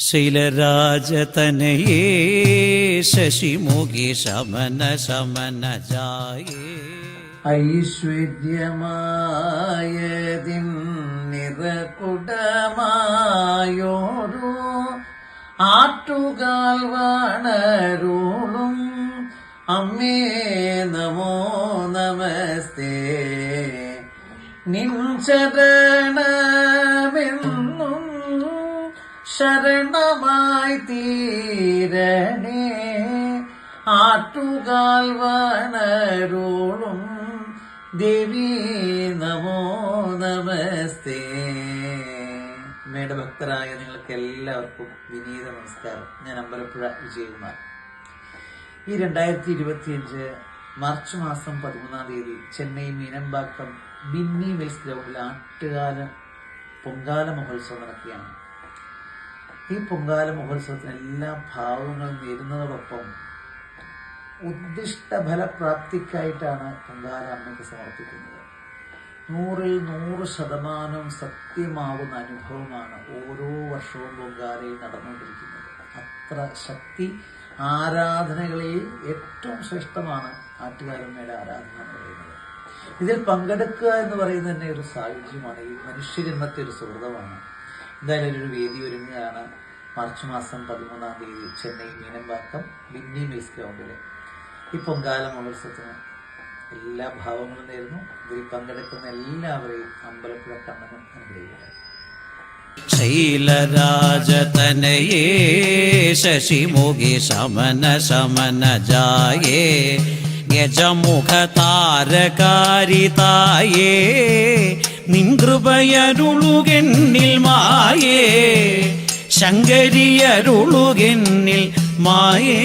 ശൈലരാജതനയേ ശശിമുഖി ശമന ശമന ജായേ ഐശ്വര്യമായതിൻ നിറകുടമായോരു ആറ്റുകാൽ വാണരുളും അമ്മേ നമോ നമസ്തേ. നിൻ ശരണമെന്നും ശരണമായി തീരണേ. ആറ്റുകാൽ വാണരുളും ദേവി നമോ നമസ്തേ. അമ്മയുടെ ഭക്തരായ നിങ്ങൾക്ക് എല്ലാവർക്കും വിനീത നമസ്കാരം. ഞാൻ അമ്പലപ്പുഴ വിജയകുമാർ. ഈ 2025 മാർച്ച് മാസം 13-ാം തീയതി ചെന്നൈ മീനമ്പാക്കം ബിന്നി വെൽസ് ഗ്രൗണ്ടിൽ ആറ്റുകാല പൊങ്കാല മഹോത്സവം നടക്കുകയാണ്. ഈ പൊങ്കാല മഹോത്സവത്തിന് എല്ലാ ഭാവങ്ങളും നേരുന്നതോടൊപ്പം ഉദ്ദിഷ്ട ഫലപ്രാപ്തിക്കായിട്ടാണ് പൊങ്കാല അമ്മയ്ക്ക് സമർപ്പിക്കുന്നത്. 100% സത്യമാവുന്ന അനുഭവമാണ് ഓരോ വർഷവും പൊങ്കാലയിൽ നടന്നുകൊണ്ടിരിക്കുന്നത്. അത്ര ശക്തി ആരാധനകളിൽ ഏറ്റവും ശ്രേഷ്ഠമാണ് ആറ്റുകാലമ്മയുടെ ആരാധന എന്ന് പറയുന്നത്. ഇതിൽ പങ്കെടുക്കുക എന്ന് പറയുന്നത് തന്നെ ഒരു സായുജ്യമാണ്. ഈ മനുഷ്യജന്മത്തെ ഒരു സുഹൃതമാണ്. എന്തായാലും ഒരു വേദി ഒരുങ്ങുകയാണ് മാർച്ച് മാസം 13-ാം തീയതി ചെന്നൈ മീനമ്പാക്കം ബിന്നി വെൽസ് ഗ്രൗണ്ടിൽ. ഈ പൊങ്കാല മഹോത്സവത്തിന് എല്ലാ ഭാവങ്ങളും നേരുന്നു. ഇതിൽ പങ്കെടുക്കുന്ന എല്ലാവരെയും അമ്പലപ്പുഴ കണ്ണനും അനുഗ്രഹിക്കട്ടെ. ശൈലരാജതനയേ ശശിമുഖി ശമന ശമന ജായേ ഗജമുഖ താരകാരിതായേ നിൻ കൃപയരുളുകെന്നിൽ മായേ ശങ്കരിയരുളുകെന്നിൽ മായേ.